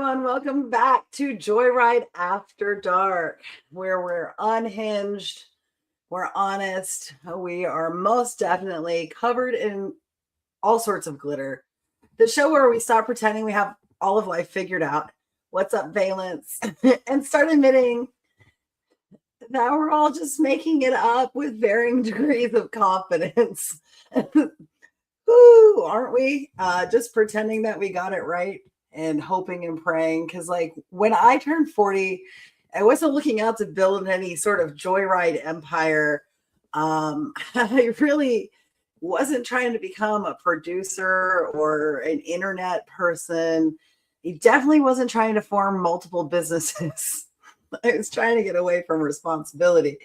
everyone. Welcome back to Joyride After Dark, where we're unhinged, we're honest, we are most definitely covered in all sorts of glitter. The show where we stop pretending we have all of life figured out. What's up, Valence? And start admitting that we're all just making it up with varying degrees of confidence. Ooh, aren't we? Just pretending that we got it right and hoping and praying. Because, like, when I turned 40, I wasn't looking out to build any sort of joyride empire. I really wasn't trying to become a producer or an internet person. He definitely wasn't trying to form multiple businesses. I was trying to get away from responsibility.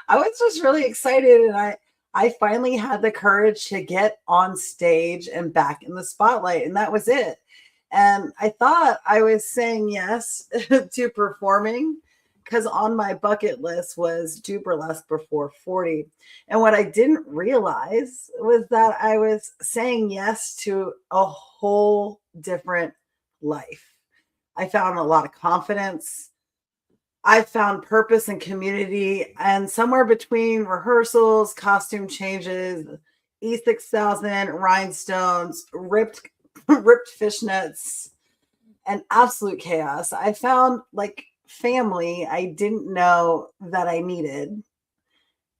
I was just really excited, and I finally had the courage to get on stage and back in the spotlight, and that was it. And I thought I was saying yes to performing because on my bucket list was do burlesque before 40. And what I didn't realize was that I was saying yes to a whole different life. I found a lot of confidence. I found purpose and community, and somewhere between rehearsals, costume changes, E6000, rhinestones, ripped fishnets, and absolute chaos, I found like family I didn't know that I needed.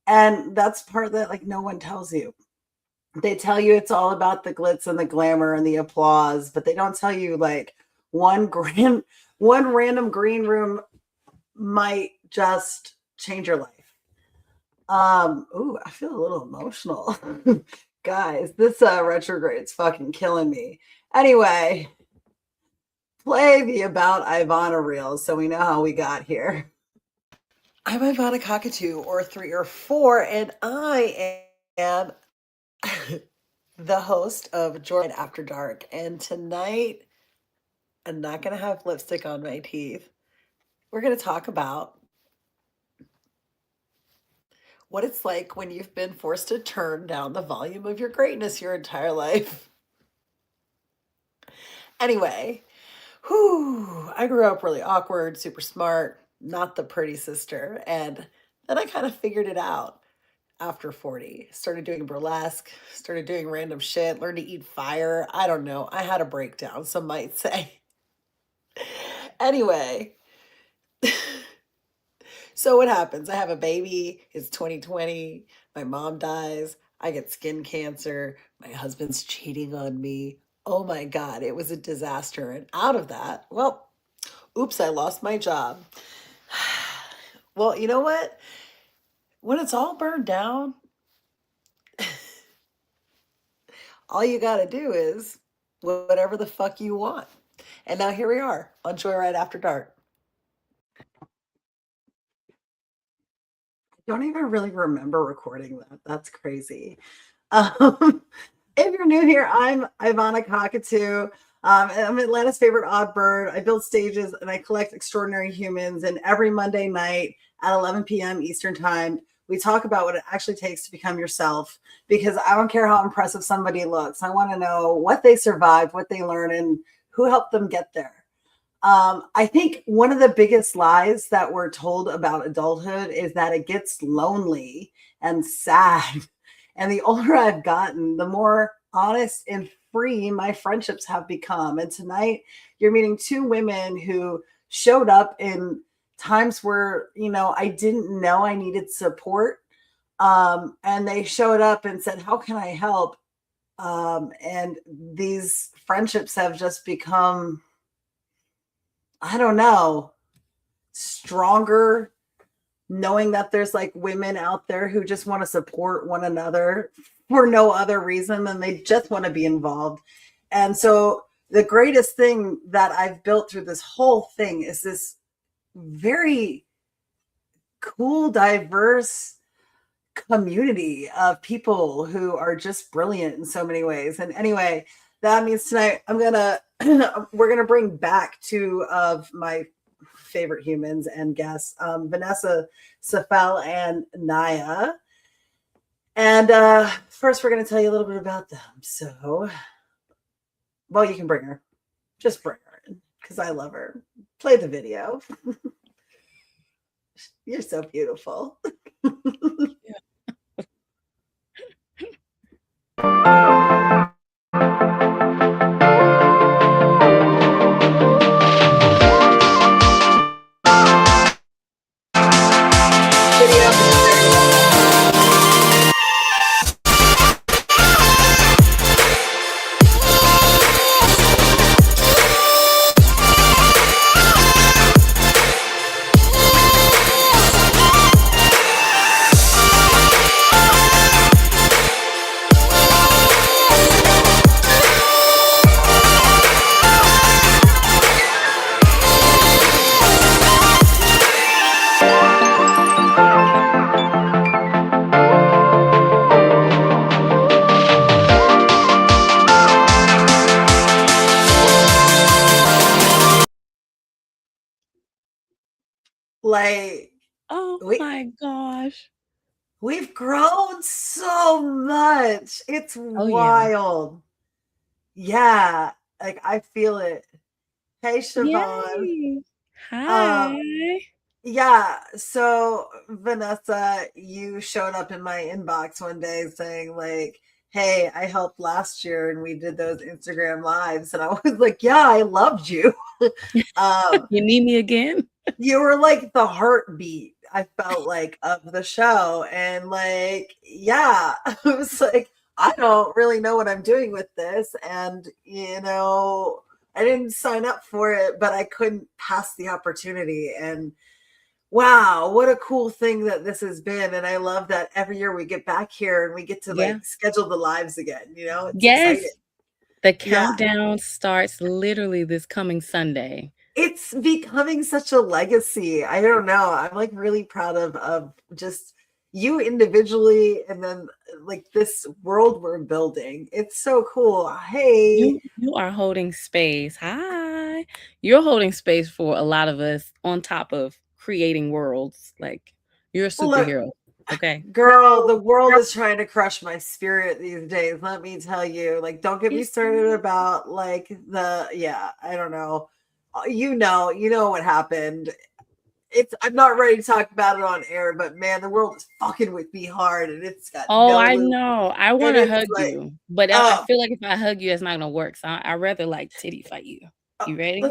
And that's part that like no one tells you. They tell you it's all about the glitz and the glamour and the applause, but they don't tell you like one random green room might just change your life. Ooh, I feel a little emotional. Guys, this retrograde's fucking killing me. Anyway, play the About Ivana reel so we know how we got here. I'm Ivana Cockatoo, or 3 or 4, and I am the host of Joyride After Dark. And tonight, I'm not going to have lipstick on my teeth. We're going to talk about what it's like when you've been forced to turn down the volume of your greatness your entire life. Anyway, I grew up really awkward, super smart, not the pretty sister. And then I kind of figured it out after 40. Started doing burlesque, started doing random shit, learned to eat fire. I don't know. I had a breakdown, some might say. Anyway, so what happens? I have a baby. It's 2020. My mom dies. I get skin cancer. My husband's cheating on me. Oh my God, it was a disaster. And out of that, well, oops, I lost my job. Well, you know what? When it's all burned down, all you got to do is whatever the fuck you want. And now here we are on Joyride After Dark. I don't even really remember recording that. That's crazy. Um, if you're new here, I'm Ivana Cockatoo. I'm Atlanta's favorite odd bird. I build stages and I collect extraordinary humans. And every Monday night at 11 p.m. Eastern Time, we talk about what it actually takes to become yourself. Because I don't care how impressive somebody looks. I want to know what they survived, what they learned, and who helped them get there. I think one of the biggest lies that we're told about adulthood is that it gets lonely and sad. And the older I've gotten, the more honest and free my friendships have become. And tonight, you're meeting two women who showed up in times where, I didn't know I needed support. And they showed up and said, how can I help? And these friendships have just become, I don't know, stronger, knowing that there's like women out there who just want to support one another for no other reason than they just want to be involved. And so the greatest thing that I've built through this whole thing is this very cool, diverse community of people who are just brilliant in so many ways. And anyway, that means tonight we're gonna bring back two of my favorite humans and guests, Vanessa, Safel, and Naya. And first, we're going to tell you a little bit about them. So, well, you can bring her. Just bring her in. because I love her. Play the video. You're so beautiful. Like, oh my gosh. We've grown so much. It's wild. Yeah. Like, I feel it. Hey, Siobhan. Yay. Hi. Yeah. So, Vanessa, you showed up in my inbox one day saying, like, hey, I helped last year and we did those Instagram lives. And I was like, yeah, I loved you. You need me again? You were like the heartbeat, I felt like, of the show. And like, yeah, I was like, I don't really know what I'm doing with this. And, I didn't sign up for it, but I couldn't pass the opportunity. And wow, what a cool thing that this has been. And I love that every year we get back here and we get to like schedule the lives again. It's exciting. The countdown starts literally this coming Sunday. It's becoming such a legacy. I don't know. I'm like really proud of just you individually and then like this world we're building. It's so cool. Hey. You are holding space. Hi. You're holding space for a lot of us on top of creating worlds. Like, you're a superhero. Okay. Girl, the world is trying to crush my spirit these days. Let me tell you. Like, don't get me started about like I don't know. You know what happened. I'm not ready to talk about it on air, but man, the world is fucking with me hard and it's got I know. I want to hug you, but I feel like if I hug you, it's not gonna work. So I'd rather like titty fight you. You ready?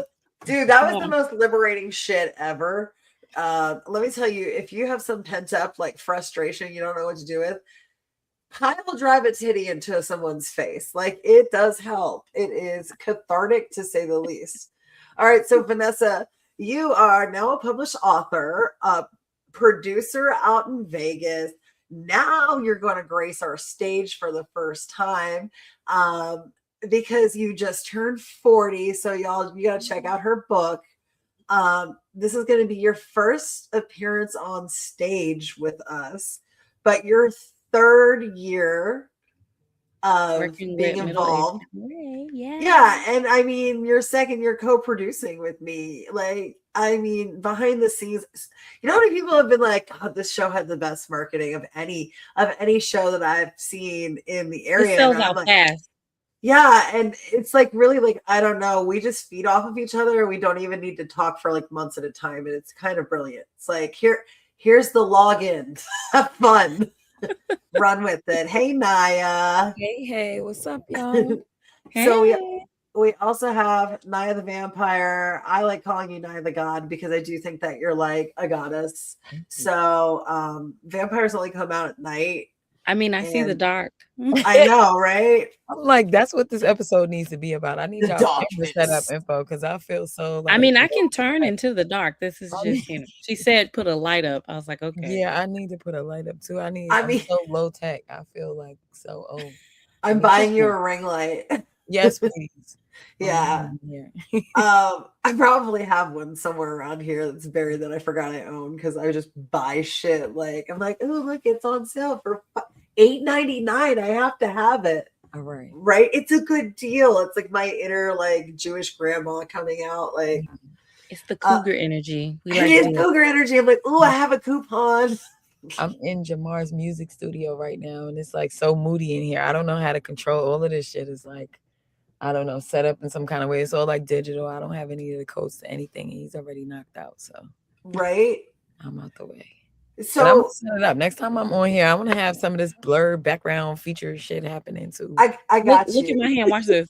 Dude, that was the most liberating shit ever. Let me tell you, if you have some pent up like frustration you don't know what to do with, Kyle drive a titty into someone's face. Like, it does help. It is cathartic to say the least. All right, so Vanessa, you are now a published author, a producer out in Vegas. Now you're going to grace our stage for the first time because you just turned 40. So y'all, you got to check out her book. This is going to be your first appearance on stage with us, but your third year of working being involved. Yeah. And I mean, your second year co-producing with me. Like, I mean, behind the scenes, you know how many people have been like, God, this show had the best marketing of any show that I've seen in the area. It sells out fast. Yeah, and it's like really like, I don't know, we just feed off of each other. We don't even need to talk for like months at a time, and it's kind of brilliant. It's like, here's the login. Have fun. Run with it. Hey, Naya. Hey, what's up, y'all? So we also have Naya the Vampire. I like calling you Naya the God because I do think that you're like a goddess. So vampires only come out at night. I mean, I see the dark. I know, right? I'm like, that's what this episode needs to be about. I need y'all to set up info because I feel so like, I mean, I can turn into the dark. This is just, she said put a light up. I was like, okay. Yeah, I need to put a light up too. I'm so low tech. I feel like so old. I'm buying you a ring light. Yes, please. Yeah. I probably have one somewhere around here that's buried that I forgot I own because I just buy shit. Like, I'm like, oh, look, it's on sale for $8.99. I have to have it. All right. Right? It's a good deal. It's like my inner like Jewish grandma coming out. Like, it's the cougar energy. It is cougar energy. I'm like, oh, I have a coupon. I'm in Jamar's music studio right now, and it's like so moody in here. I don't know how to control all of this shit. Is like, I don't know, set up in some kind of way. It's all like digital. I don't have any of the codes to anything. And he's already knocked out. So right. I'm out the way. So but I'm gonna set it up. Next time I'm on here, I want to have some of this blurred background feature shit happening too. I got Look you. at my hand. Watch this.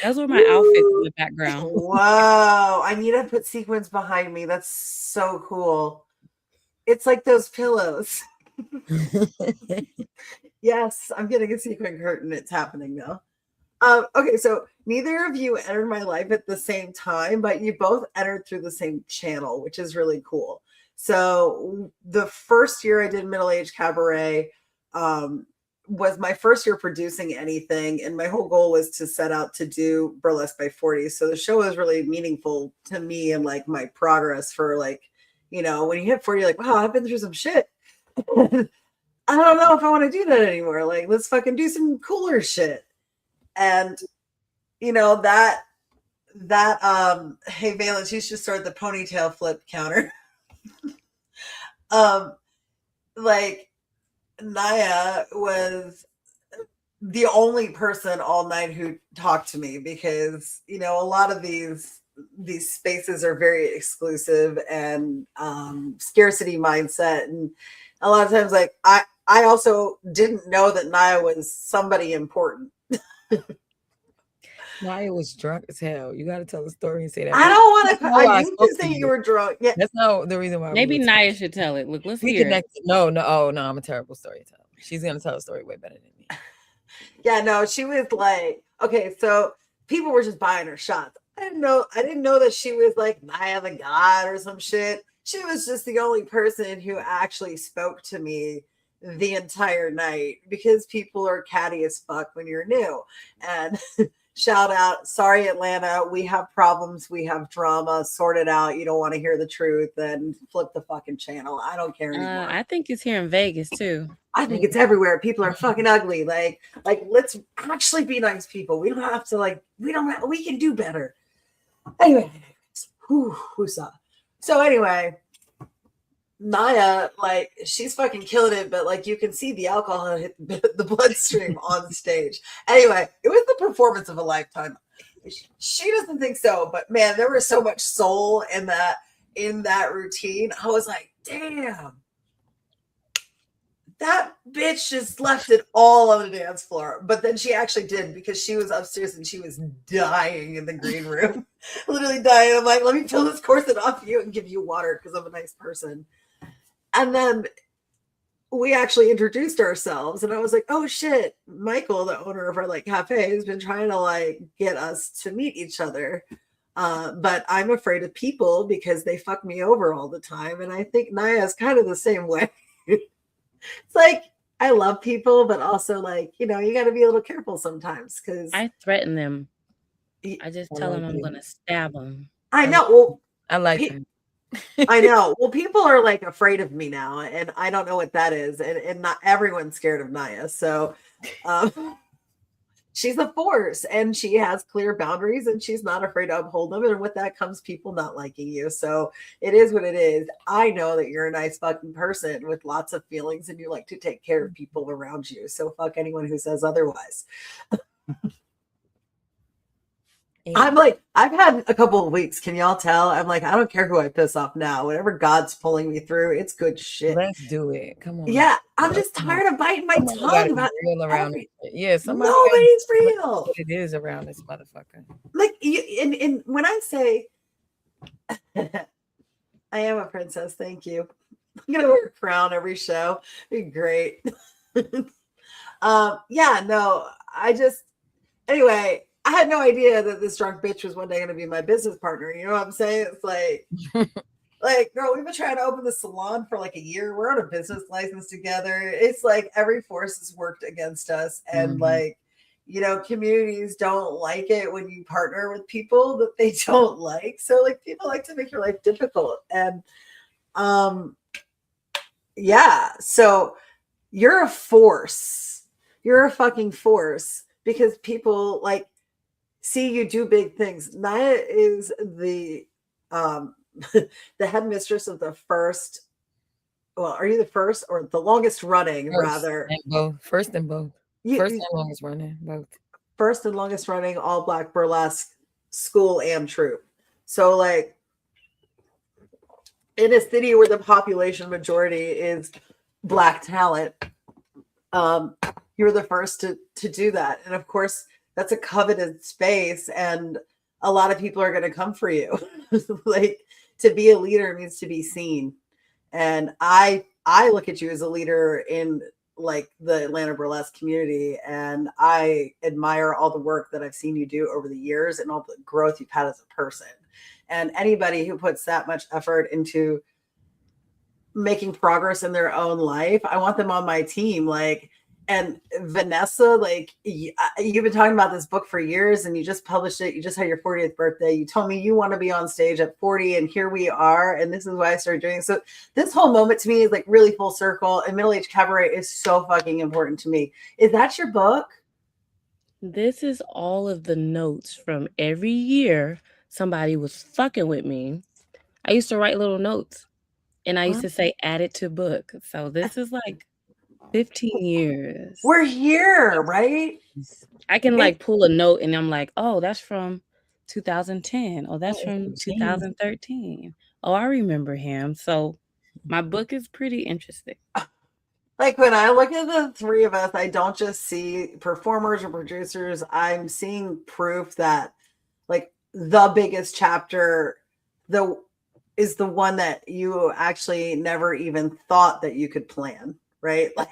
That's where my outfit's in the background. Whoa. I need to put sequins behind me. That's so cool. It's like those pillows. Yes, I'm getting a sequin curtain. It's happening now. Okay, so neither of you entered my life at the same time, but you both entered through the same channel, which is really cool. So the first year I did middle-aged cabaret was my first year producing anything, and my whole goal was to set out to do Burlesque by 40. So the show was really meaningful to me and like my progress for like, when you hit 40, you're like, wow, I've been through some shit. I don't know if I want to do that anymore. Like, let's fucking do some cooler shit. And that hey Valence, you should start the ponytail flip counter. Like Naya was the only person all night who talked to me because a lot of these spaces are very exclusive and scarcity mindset, and a lot of times like I also didn't know that Naya was somebody important. Naya was drunk as hell. You got to tell the story and say that. I don't want to. I used to say you were drunk. Yeah, that's not the reason why. Maybe Naya should tell it. Look, let's we hear connected. it. No, I'm a terrible storyteller. She's gonna tell a story way better than me. Yeah, no, she was like, okay, so people were just buying her shots. I didn't know that she was like Naya the God or some shit. She was just the only person who actually spoke to me the entire night because people are catty as fuck when you're new. And shout out, sorry Atlanta, we have problems, we have drama, sort it out. You don't want to hear the truth, then flip the fucking channel. I don't care anymore. I think it's here in Vegas too. I think it's everywhere. People are fucking ugly. Like let's actually be nice people. We don't have to we can do better. Anyway, so anyway, Naya, like, she's fucking killing it, but like you can see the alcohol hit the bloodstream on stage. Anyway, it was the performance of a lifetime. She doesn't think so, but man, there was so much soul in that routine. I was like, damn, that bitch just left it all on the dance floor. But then she actually did, because she was upstairs and she was dying in the green room. Literally dying. I'm like, let me peel this corset off you and give you water because I'm a nice person. And then we actually introduced ourselves, and I was like, oh shit, Michael, the owner of our like cafe, has been trying to like get us to meet each other. But I'm afraid of people because they fuck me over all the time. And I think Naya is kind of the same way. It's like, I love people, but also like, you got to be a little careful sometimes because I threaten them. I just tell them I'm going to stab them. I know. Well, I like them. I know. Well, people are like afraid of me now, and I don't know what that is. And not everyone's scared of Naya. So she's a force, and she has clear boundaries, and she's not afraid to uphold them. And with that comes people not liking you. So it is what it is. I know that you're a nice fucking person with lots of feelings, and you like to take care of people around you. So fuck anyone who says otherwise. I'm like, I've had a couple of weeks. Can y'all tell? I'm like, I don't care who I piss off now. Whatever God's pulling me through, it's good shit. Let's do it. Come on. Yeah, I'm just tired of biting my tongue about around. Yeah, nobody's real. It is around this motherfucker. Like and when I say I am a princess, thank you. I'm gonna wear a crown every show. It'd be great. Yeah, no, anyway. I had no idea that this drunk bitch was one day going to be my business partner. You know what I'm saying? It's like, girl, we've been trying to open the salon for like a year. We're on a business license together. It's like every force has worked against us. And like, communities don't like it when you partner with people that they don't like. So like people like to make your life difficult. And yeah, so you're a force. You're a fucking force because people like, see you do big things. Naya is the the headmistress of the first. Well, are you the first or the longest running? Rather, and both. First and both. First and longest running, both. first and longest running all Black burlesque school and troupe. So like in a city where the population majority is Black talent, you're the first to do that. And of course, that's a coveted space, and a lot of people are going to come for you. Like, to be a leader means to be seen. And I look at you as a leader in like the Atlanta burlesque community, and I admire all the work that I've seen you do over the years and all the growth you've had as a person. And anybody who puts that much effort into making progress in their own life, I want them on my team. Like, and Vanessa, like, you've been talking about this book for years, and you just published it. You just had your 40th birthday. You told me you want to be on stage at 40, and here we are. And this is why I started doing it. So this whole moment to me is like really full circle, and Middle Age Cabaret is so fucking important to me. Is that your book? This is all of the notes from every year somebody was fucking with me. I used to write little notes, and I used to say add it to book. So this is like 15 years. We're here, right? I can like pull a note and I'm like, oh, that's from 2010. Oh, that's from 2013. Oh, I remember him. So my book is pretty interesting. Like, when I look at the three of us, I don't just see performers or producers. I'm seeing proof that like the biggest chapter is the one that you actually never even thought that you could plan, right? Like,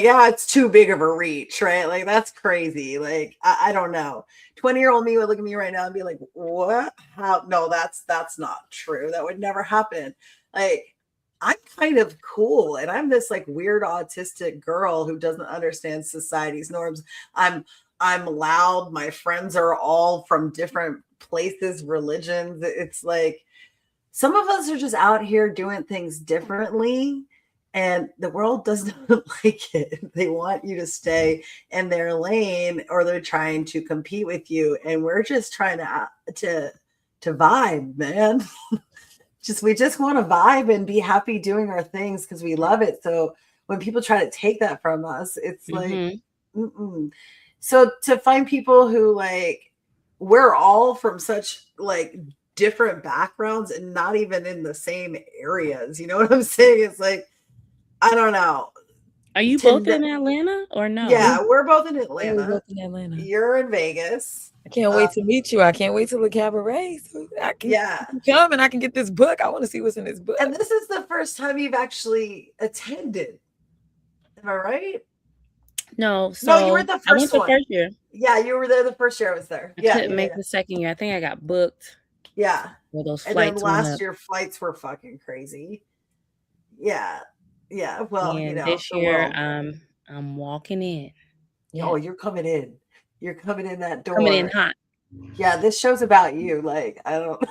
yeah, it's too big of a reach, right? Like, that's crazy. Like, I don't know. 20-year-old me would look at me right now and be like, what? How? No, that's not true. That would never happen. Like, I'm kind of cool, and I'm this like weird autistic girl who doesn't understand society's norms. I'm loud. My friends are all from different places, religions. It's like some of us are just out here doing things differently, and the world doesn't like it. They want you to stay in their lane, or they're trying to compete with you. And we're just trying to vibe, man. We just want to vibe and be happy doing our things because we love it. So when people try to take that from us, it's like, So to find people who like, we're all from such like different backgrounds and not even in the same areas. You know what I'm saying? It's like, I don't know. Are you both in Atlanta or no? Yeah, we're both in Atlanta. We're both in Atlanta. You're in Vegas. I can't wait to meet you. I can't wait to the cabaret. So I can come and I can get this book. I want to see what's in this book. And this is the first time you've actually attended. Am I right? No. So no, you were the first I went the one. first year. Yeah, you were there the first year I was there. I couldn't make the second year. I think I got booked. Yeah. Well, those and flights then last year flights were fucking crazy. Yeah. Yeah. Well, and you know, this year I'm walking in. Yeah. Oh, you're coming in. You're coming in that door. Coming in hot. Yeah, this show's about you. Like, I don't.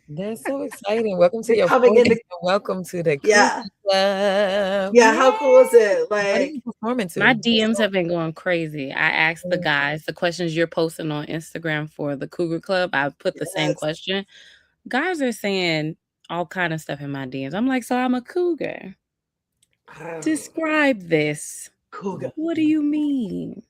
That's so exciting. Welcome to your coming in. Welcome to the Club. Yeah, how cool is it? Like, my DMs have been going crazy. I asked the guys the questions you're posting on Instagram for the Cougar Club. I put the same question. Guys are saying all kind of stuff in my DMs. I'm like, so I'm a cougar. Describe this. Cougar. What do you mean?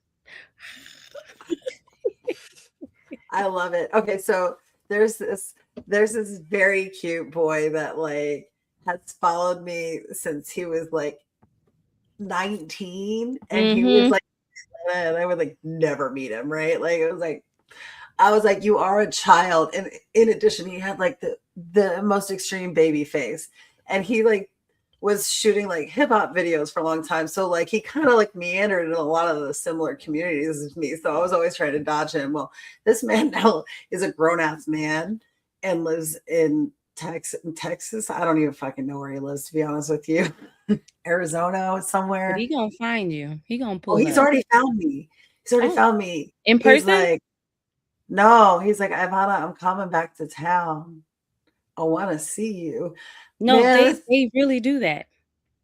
I love it. Okay, so there's this very cute boy that like has followed me since he was like 19, and he was like, and I would like never meet him, right? Like I was like, you are a child. And in addition, he had like the most extreme baby face, and he like was shooting like hip hop videos for a long time. So like he kind of like meandered in a lot of the similar communities as me. So I was always trying to dodge him. Well, this man now is a grown ass man and lives in Texas. I don't even fucking know where he lives, to be honest with you. Arizona somewhere. But he gonna find you. He gonna pull. He's already found me. He's already found me in person. Like, no, he's like, Ivana, I'm coming back to town. I want to see you. No, man, they really do that.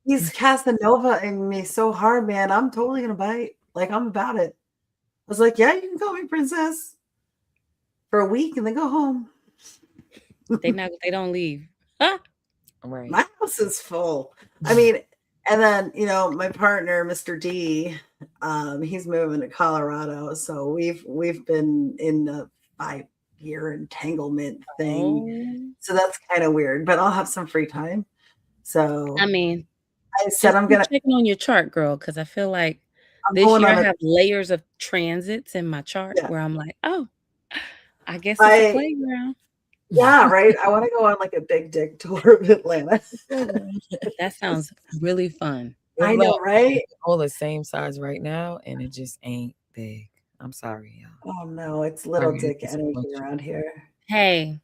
He's Casanova-ing me so hard, man. I'm totally gonna bite. Like, I'm about it. I was like, yeah, you can call me princess for a week and then go home. They don't leave. Huh? Right. My house is full. I mean, And then, you know, my partner, Mr. D, he's moving to Colorado. So we've been in the 5-year entanglement thing. Oh, So that's kind of weird, but I'll have some free time. So I mean, I said just I'm keep gonna checking on your chart, girl, because I feel like I'm this going year on I a have layers of transits in my chart yeah. where I'm like, oh, I guess it's a I playground. yeah, right. I want to go on like a big dick tour of Atlanta. That sounds really fun. Good I know, luck. right? All the same size right now, and it just ain't big. I'm sorry, y'all. Oh no, it's little Sorry to dick energy disappoint you. around here. Hey,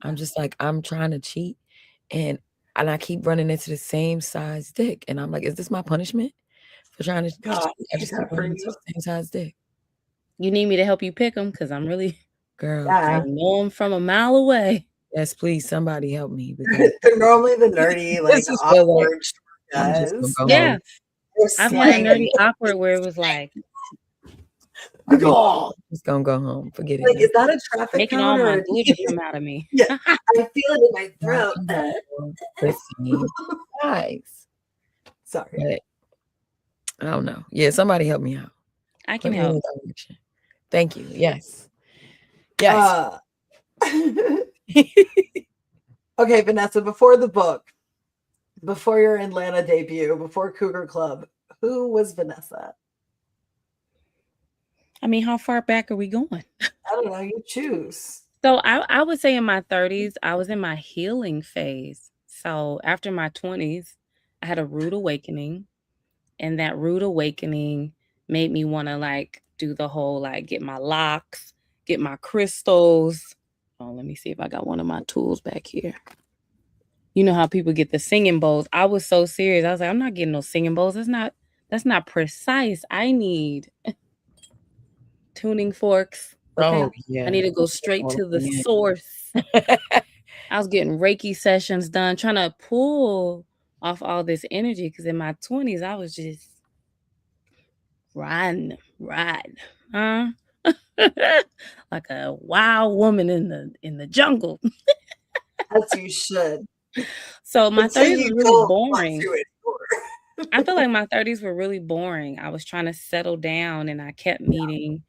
I'm just like, I'm trying to cheat, and I keep running into the same size dick, and I'm like, is this my punishment for trying to God, cheat? I is just keep that for running into you? the same size dick. you need me to help you pick them because I'm really, Girl, I Yeah. know them from a mile away. yes, please, somebody help me because They're normally the nerdy, like this is feel like awkward I'm just gonna guys. go Yeah, home. They're I've had a slanging. nerdy awkward where it was like Oh, Just gonna go home. Forget it like, now. is that a traffic making cone all or my a glitter come out of me. yeah? I feel it in my throat. The same size. Sorry. But I don't know. Yeah, somebody help me out. I Put can me in help. a direction. Thank you. Yes. Yes. Okay, Vanessa, before the book, before your Atlanta debut, before Cougar Club, who was Vanessa? I mean, how far back are we going? I don't know. You choose. So I would say in my 30s, I was in my healing phase. So after my 20s, I had a rude awakening. And that rude awakening made me want to like do the whole like get my locks, get my crystals. Oh, let me see if I got one of my tools back here. You know how people get the singing bowls. I was so serious. I was like, I'm not getting no singing bowls. That's not precise. I need tuning forks. Okay. Oh, yeah. I need to go straight to the source. I was getting Reiki sessions done, trying to pull off all this energy because in my 20s, I was just riding, huh? Like a wild woman in the jungle. As you should. So my Until 30s you were really don't want boring. to anymore. I feel like my 30s were really boring. I was trying to settle down and I kept meeting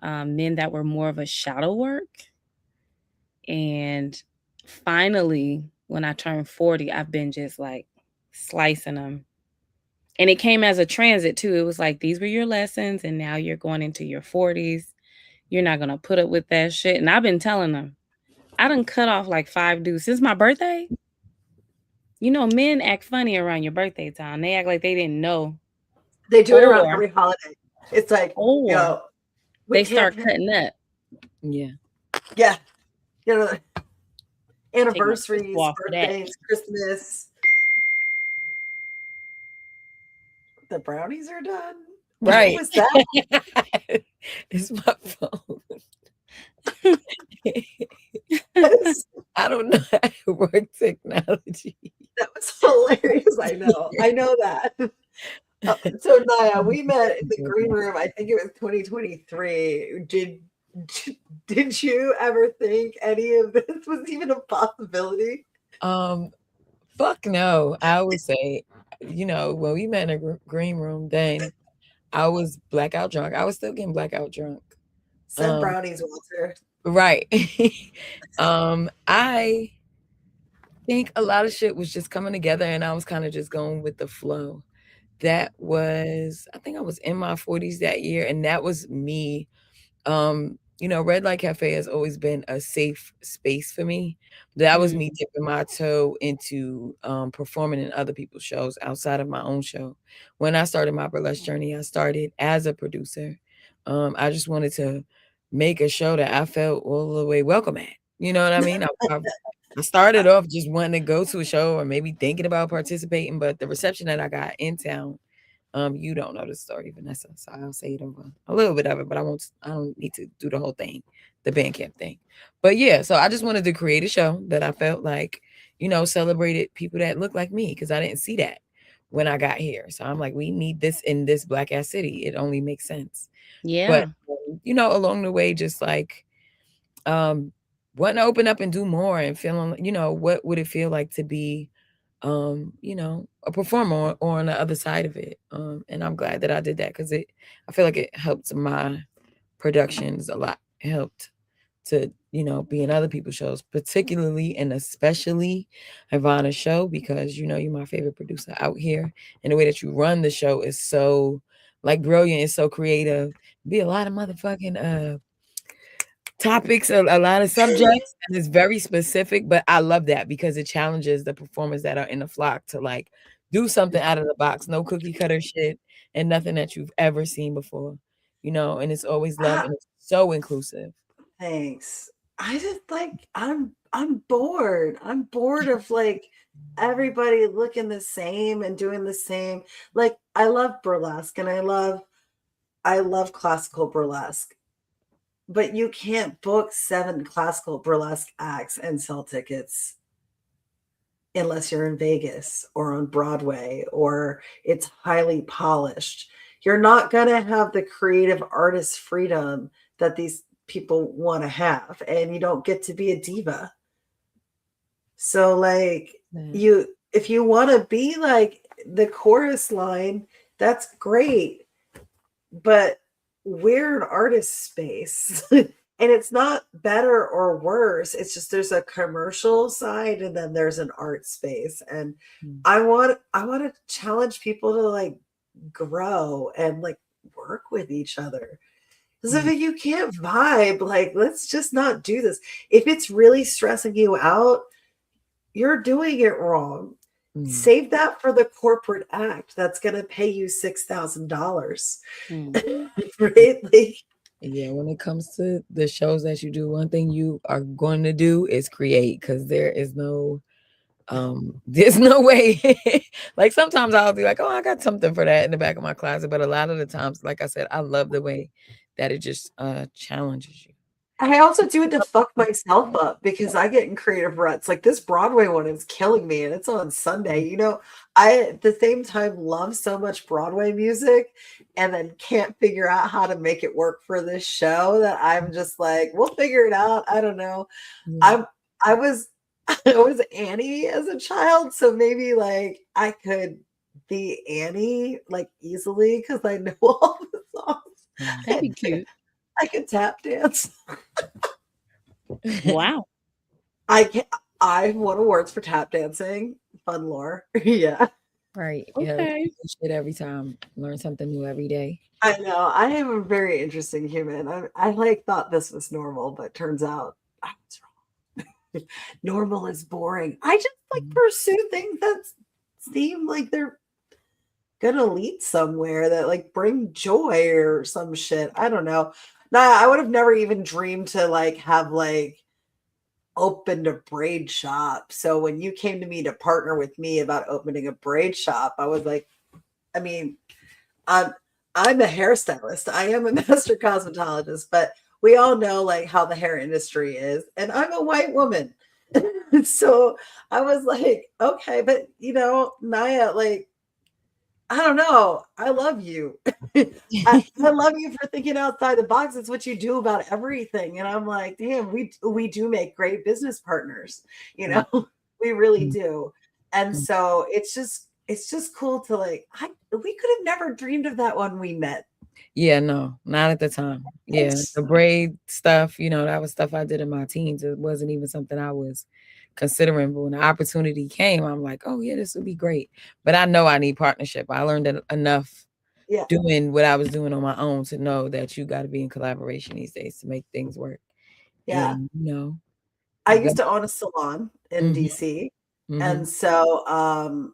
men that were more of a shadow work. And finally, when I turned 40, I've been just like slicing them. And it came as a transit too. It was like, these were your lessons, and now you're going into your 40s. You're not going to put up with that shit. And I've been telling them, I done cut off like 5 dudes since my birthday. You know, men act funny around your birthday time. They act like they didn't know. They do it around every holiday. It's like, Or you know, they start cutting up. Yeah. Yeah. You know, Take my anniversaries, crystal off for that. birthdays, Christmas. The brownies are done. Right. What was that? It's my phone. I don't know how to work technology. That was hilarious. I know that. So Naya, we met in the green room. I think it was 2023. Did you ever think any of this was even a possibility? Fuck no. I would say, you know, when we met in a green room, then I was blackout drunk. I was still getting blackout drunk. Send brownies, Walter. Right. I think a lot of shit was just coming together and I was kind of just going with the flow. That was, I think I was in my 40s that year, and that was me. You know, Red Light Cafe has always been a safe space for me. That was me dipping my toe into performing in other people's shows outside of my own show. When I started my burlesque journey, I started as a producer. I just wanted to make a show that I felt all the way welcome at. You know what I mean? I started off just wanting to go to a show or maybe thinking about participating, but the reception that I got in town, you don't know the story, Vanessa, so I'll say it over a little bit of it, but I don't need to do the whole thing, the Bandcamp thing. But yeah, so I just wanted to create a show that I felt like, you know, celebrated people that look like me, because I didn't see that when I got here. So I'm like, we need this in this black ass city. It only makes sense. Yeah. But you know, along the way, just like wanting to open up and do more and feeling, you know, what would it feel like to be you know, a performer or on the other side of it. And I'm glad that I did that because I feel like it helped my productions a lot. It helped to, you know, be in other people's shows, particularly and especially Ivana's show, because, you know, you're my favorite producer out here. And the way that you run the show is so like brilliant. It's so creative. Be a lot of motherfucking topics, a lot of subjects, and it's very specific, but I love that because it challenges the performers that are in the flock to like do something out of the box, no cookie cutter shit and nothing that you've ever seen before, you know, and it's always love and it's so inclusive. Thanks. I just like I'm bored. I'm bored of like everybody looking the same and doing the same. Like I love burlesque and I love classical burlesque. But you can't book 7 classical burlesque acts and sell tickets unless you're in Vegas or on Broadway or it's highly polished. You're not going to have the creative artist freedom that these people want to have, and you don't get to be a diva. So like if you want to be like the chorus line, that's great. But we're an artist space. And it's not better or worse. It's just there's a commercial side and then there's an art space. And I want to challenge people to like grow and like work with each other. Because if you can't vibe, like let's just not do this. If it's really stressing you out, you're doing it wrong. Save that for the corporate act that's going to pay you $6,000. Right? Like, yeah, when it comes to the shows that you do, one thing you are going to do is create, because there's no way. Like sometimes I'll be like, oh, I got something for that in the back of my closet, but a lot of the times, like I said, I love the way that it just challenges you. I also do it to fuck myself up because I get in creative ruts. Like this Broadway one is killing me and it's on Sunday. You know, I at the same time love so much Broadway music and then can't figure out how to make it work for this show that I'm just like, we'll figure it out. I don't know. I was I was Annie as a child, so maybe like I could be Annie like easily because I know all the songs. That'd be cute. I could tap dance. Wow. I won awards for tap dancing. Fun lore. Yeah. Right. Okay. Yeah. Shit every time. Learn something new every day. I know. I am a very interesting human. I like thought this was normal, but turns out I was wrong. Normal is boring. I just like pursue things that seem like they're gonna lead somewhere that like bring joy or some shit. I don't know. Nah, I would have never even dreamed to like have like opened a braid shop. So when you came to me to partner with me about opening a braid shop, I was like, I mean, I'm a hairstylist. I am a master cosmetologist, but we all know like how the hair industry is, and I'm a white woman. So I was like, okay, but you know, Naya, like I don't know. I love you. I love you for thinking outside the box. It's what you do about everything. And I'm like, damn, we do make great business partners. You know, we really do. And so it's just cool to like, we could have never dreamed of that when we met. Yeah, no, not at the time. Yeah, the braid stuff, you know, that was stuff I did in my teens. It wasn't even something I was considering, but when the opportunity came, I'm like, oh yeah, this would be great. But I know I need partnership. I learned enough doing what I was doing on my own to know that you got to be in collaboration these days to make things work. Yeah. And, you know, I used to own a salon in DC. And so,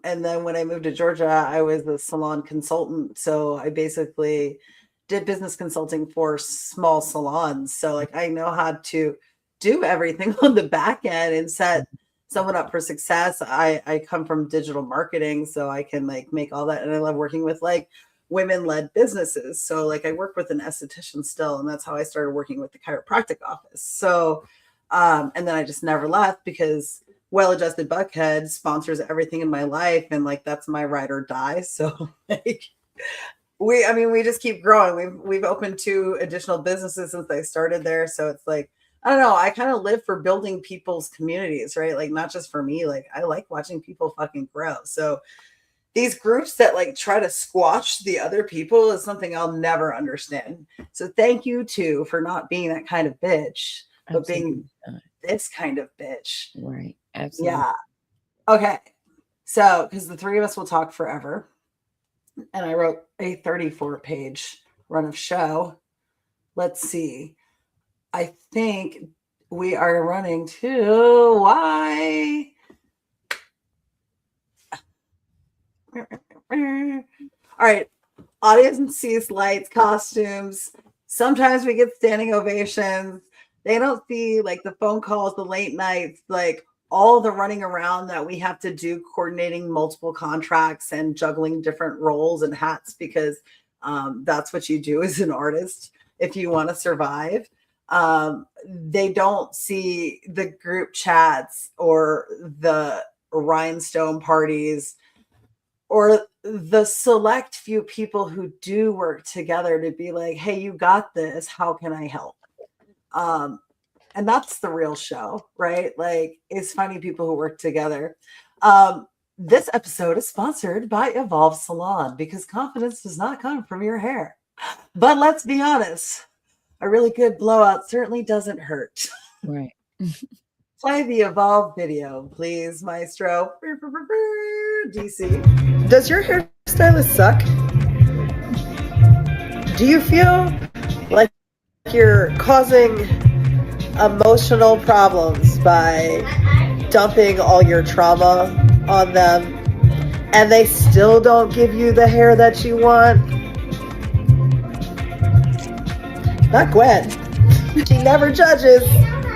and then when I moved to Georgia, I was a salon consultant. So I basically did business consulting for small salons. So like I know how to do everything on the back end and set someone up for success. I come from digital marketing, so I can like make all that. And I love working with like women-led businesses. So like I work with an esthetician still, and that's how I started working with the chiropractic office. So, and then I just never left because Well-Adjusted Buckhead sponsors everything in my life, and like that's my ride or die. So like we just keep growing. We've opened 2 additional businesses since I started there. So it's like I don't know. I kind of live for building people's communities, right? Like, not just for me. Like, I like watching people fucking grow. So these groups that like try to squash the other people is something I'll never understand. So thank you too for not being that kind of bitch, but Absolutely being not. this kind of bitch. Right. Absolutely. Yeah. Okay. So, because the three of us will talk forever. And I wrote a 34-page run of show. Let's see. I think we are running to why. All right. Audience sees lights, costumes. Sometimes we get standing ovations. They don't see like the phone calls, the late nights, like all the running around that we have to do, coordinating multiple contracts and juggling different roles and hats because that's what you do as an artist if you want to survive. They don't see the group chats or the rhinestone parties or the select few people who do work together to be like, hey, you got this. How can I help? And that's the real show, right? Like, it's finding people who work together. This episode is sponsored by Evolve Salon because confidence does not come from your hair. But let's be honest, a really good blowout certainly doesn't hurt. Right. Play the Evolve video, please, Maestro. DC. Does your hairstylist suck? Do you feel like you're causing emotional problems by dumping all your trauma on them and they still don't give you the hair that you want? Not Gwen. She never judges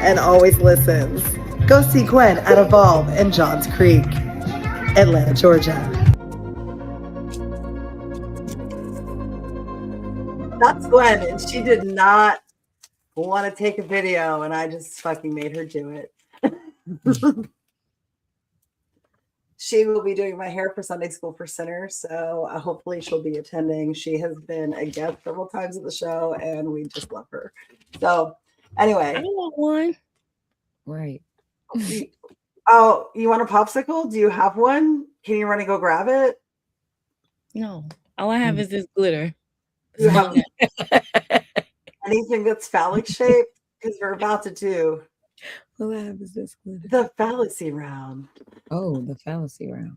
and always listens. Go see Gwen at Evolve in Johns Creek, Atlanta, Georgia. That's Gwen, and she did not want to take a video, and I just fucking made her do it. She will be doing my hair for Sunday School for Sinners, so hopefully she'll be attending. She has been a guest several times at the show, and we just love her. So, anyway. I want one. Right. Oh, you want a popsicle? Do you have one? Can you run and go grab it? No. All I have is this glitter. You have anything that's phallic shaped? Because we're about to do What have is this glitter? the fallacy round. Oh, the fallacy round.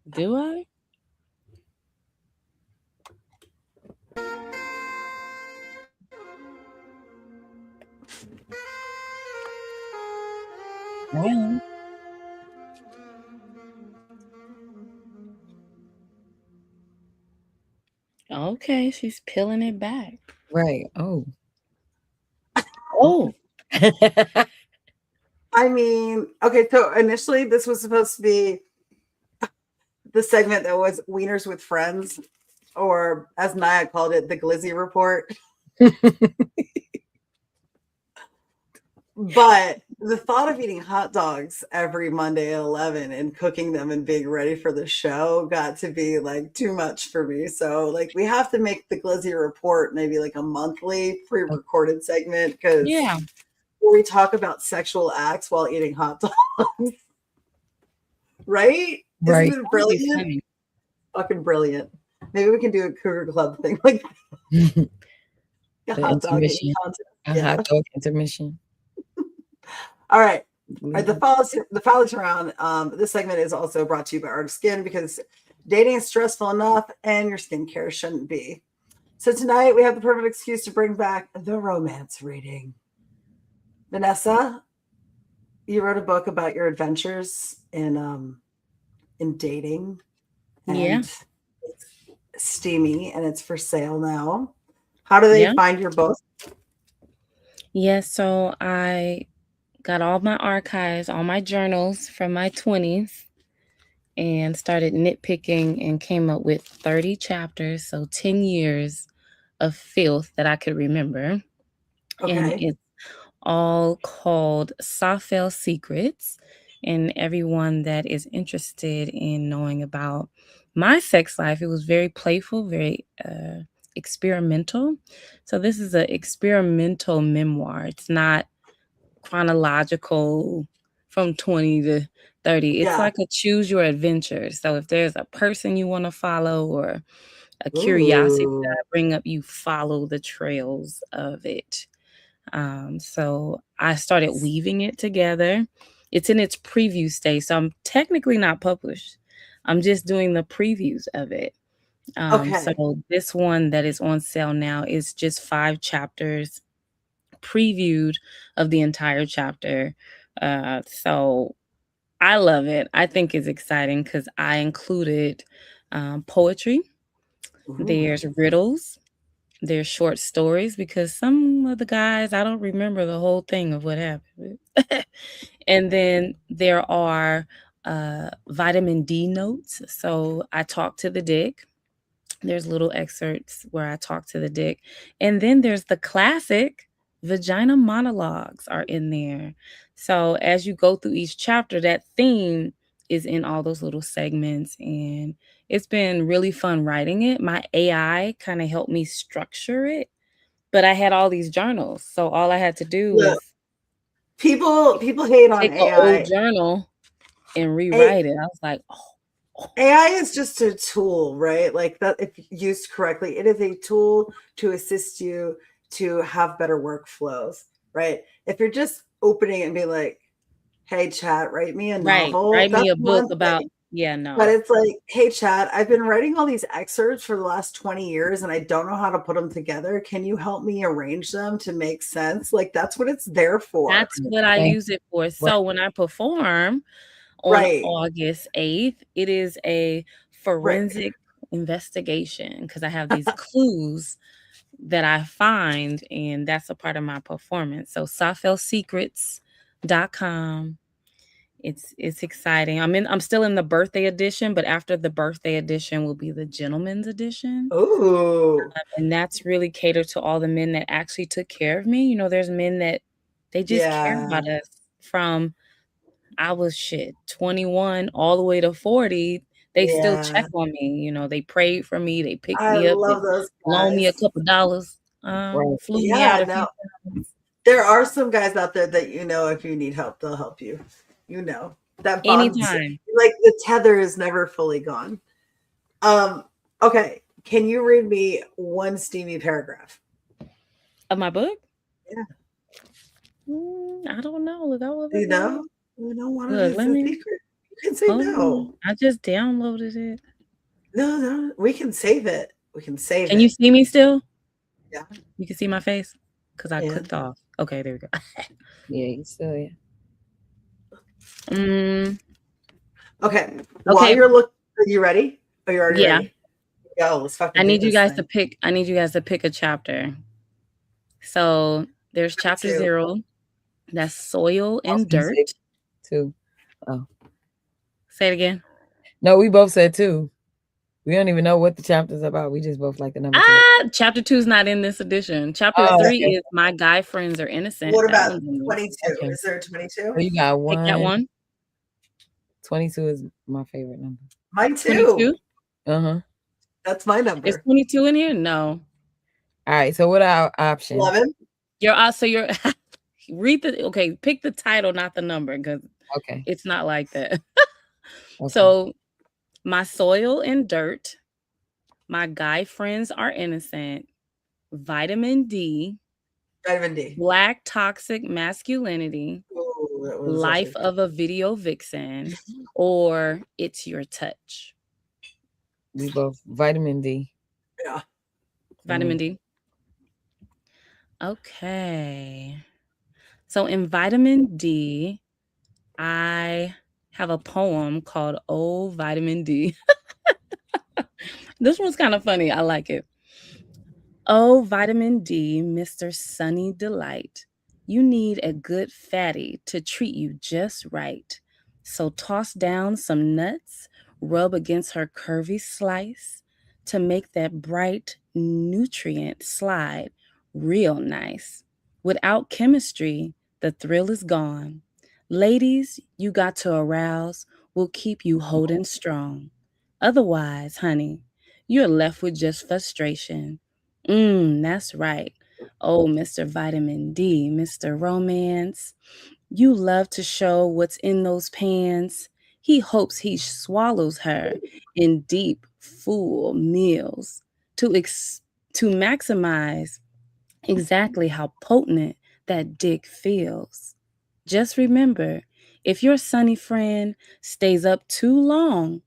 Do I? Round. Okay, she's peeling it back. Right. Oh. Oh. I mean, okay, so initially this was supposed to be the segment that was Wieners with Friends, or as Naya called it, the Glizzy report. But the thought of eating hot dogs every Monday at 11 and cooking them and being ready for the show got to be like too much for me. So like we have to make the Glizzy report maybe like a monthly pre-recorded segment because where we talk about sexual acts while eating hot dogs. Right? Right. Isn't it brilliant? Fucking brilliant. Maybe we can do a Cougar Club thing like that. The hot dog intermission. Hot dog intermission. All right. The fallacy round. This segment is also brought to you by Art of Skin because dating is stressful enough and your skincare shouldn't be. So tonight we have the perfect excuse to bring back the romance reading. Vanessa, you wrote a book about your adventures in dating. And it's steamy and it's for sale now. How do they find your book? So I got all my archives, all my journals from my 20s and started nitpicking and came up with 30 chapters, so 10 years of filth that I could remember. Okay. And it's all called Sawfell Secrets. And everyone that is interested in knowing about my sex life, it was very playful, very experimental. So this is an experimental memoir. It's not chronological from 20 to 30. It's Yeah. like a choose your adventure. So if there's a person you want to follow or a curiosity Ooh. that I bring up, you follow the trails of it. So I started weaving it together. It's in its preview stage, so I'm technically not published. I'm just doing the previews of it. Okay. So this one that is on sale now is just 5 chapters previewed of the entire chapter. So I love it. I think it's exciting because I included poetry. There's riddles. There's short stories because some of the guys, I don't remember the whole thing of what happened. And then there are vitamin D notes. So I talk to the dick. There's little excerpts where I talk to the dick. And then there's the classic vagina monologues are in there. So as you go through each chapter, that theme is in all those little segments. And it's been really fun writing it. My AI kind of helped me structure it. But I had all these journals. So all I had to do was people hate on take an AI. old journal and rewrite it. I was like, oh. AI is just a tool, right? Like that, if used correctly, it is a tool to assist you to have better workflows, right? If you're just opening it and be like, "Hey, chat, write me a novel," write me that's a book one about thing. no. But it's like, "Hey, chat, I've been writing all these excerpts for the last 20 years and I don't know how to put them together. Can you help me arrange them to make sense?" Like that's what it's there for. That's what I use it for. So when I perform on August 8th, it is a forensic investigation because I have these clues that I find, and that's a part of my performance. So SaffelSecrets.com. It's exciting. I'm still in the birthday edition, but after the birthday edition will be the gentleman's edition. Ooh. And that's really catered to all the men that actually took care of me. You know, there's men that they just care about us from I was 21 all the way to 40. They still check on me. You know, they prayed for me. They picked I me up. love They those loaned me a guys. couple dollars. Flew me out a few times. There are some guys out there that if you need help, they'll help you. That bond, Anytime. like the tether is never fully gone. Okay, can you read me one steamy paragraph of my book? Yeah. I don't know. You know? You don't want Look, to let me. secret. You can say no. I just downloaded it. No, we can save it. We can save it. Can you see me still? Yeah. You can see my face? Because I clicked off. Okay, there we go. Yeah, you still, yeah. Okay. While you're looking, are you ready? Are you already ready? Go, let's fucking I need do you this guys thing. to pick a chapter. So there's chapter 0. That's soil and dirt. 2. Oh. Say it again. No, we both said 2. We don't even know what the chapter's about. We just both like the number 2. Chapter 2 is not in this edition. Chapter 3 is my guy friends are innocent. What about 22? Okay. Is there 22? Oh, you got one. Take that one. 22 is my favorite number. Mine too. 22? That's my number. Is 22 in here? No. All right. So what are our options? 11. You're read pick the title, not the number, because it's not like that. So my soil and dirt, my guy friends are innocent, vitamin D, black toxic masculinity, life of a video vixen, or it's your touch. We both vitamin D. Yeah. Vitamin D. Okay. So in vitamin D, I have a poem called Oh Vitamin D. This one's kind of funny. I like it. Oh, vitamin D, Mr. Sunny Delight. You need a good fatty to treat you just right. So toss down some nuts, rub against her curvy slice to make that bright nutrient slide real nice. Without chemistry, the thrill is gone. Ladies, you got to arouse, will keep you holding strong. Otherwise, honey, you're left with just frustration. That's right. Oh, Mr. Vitamin D, Mr. Romance, you love to show what's in those pans. He hopes he swallows her in deep, full meals to maximize exactly how potent that dick feels. Just remember, if your sunny friend stays up too long,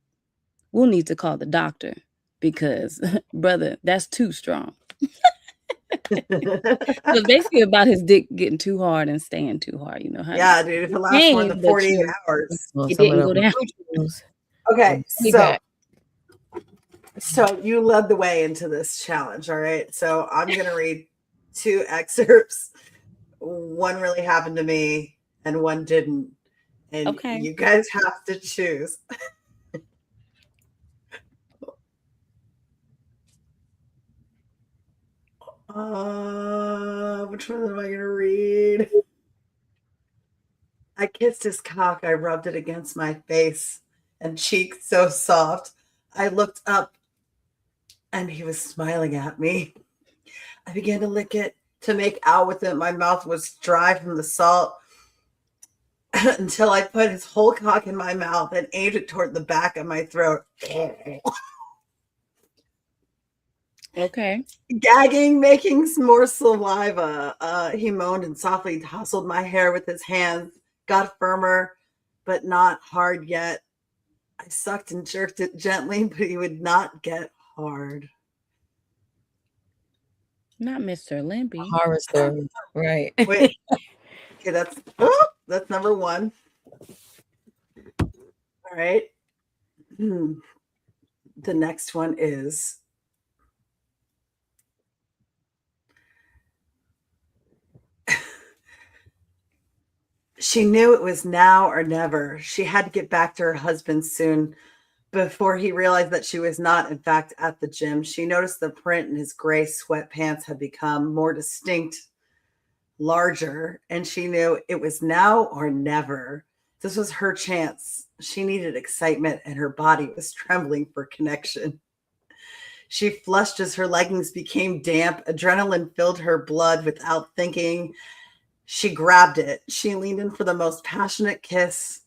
we'll need to call the doctor because, brother, that's too strong. So it's basically about his dick getting too hard and staying too hard. You know how Yeah, dude, if it lasts more than 48 hours. Well, it some didn't of go them down. Okay, Be so back. you led the way into this challenge, all right? So I'm going to read 2 excerpts. One really happened to me and one didn't. And Okay. you guys have to choose. Which one am I going to read? I kissed his cock. I rubbed it against my face and cheek so soft. I looked up and he was smiling at me. I began to lick it, to make out with it. My mouth was dry from the salt until I put his whole cock in my mouth and aimed it toward the back of my throat. Okay. Gagging, making some more saliva. He moaned and softly tousled my hair with his hands, got firmer, but not hard yet. I sucked and jerked it gently, but he would not get hard. Not Mr. Limpy. Horror story, right? Wait. Okay, that's number 1. All right. The next one is she knew it was now or never. She had to get back to her husband soon before he realized that she was not, in fact, at the gym. She noticed the print in his gray sweatpants had become more distinct, larger, and she knew it was now or never. This was her chance. She needed excitement, and her body was trembling for connection. She flushed as her leggings became damp. Adrenaline filled her blood without thinking. She grabbed it. She leaned in for the most passionate kiss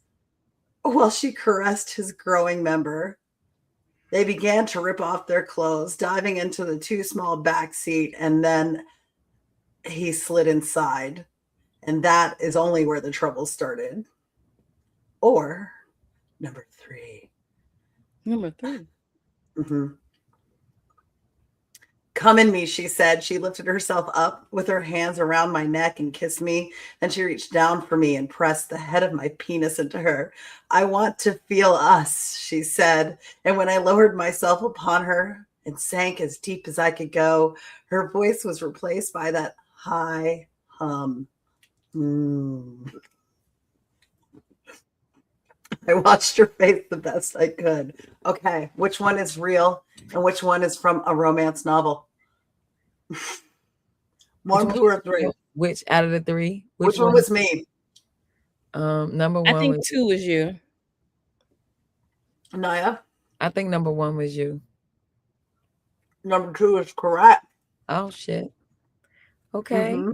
while she caressed his growing member. They began to rip off their clothes, diving into the too small back seat, and then he slid inside. And that is only where the trouble started. Or number 3. Number 3. Mm-hmm. Come in me, she said. She lifted herself up with her hands around my neck and kissed me. Then she reached down for me and pressed the head of my penis into her. I want to feel us, she said. And when I lowered myself upon her and sank as deep as I could go, her voice was replaced by that high hum. I watched her face the best I could. Okay, which one is real and which one is from a romance novel? 1, 2, or 3? Which out of the 3? Which one was me? Number 1. I think 2 was you. Naya? I think number 1 was you. Number 2 is correct. Oh shit. Okay. Mm-hmm.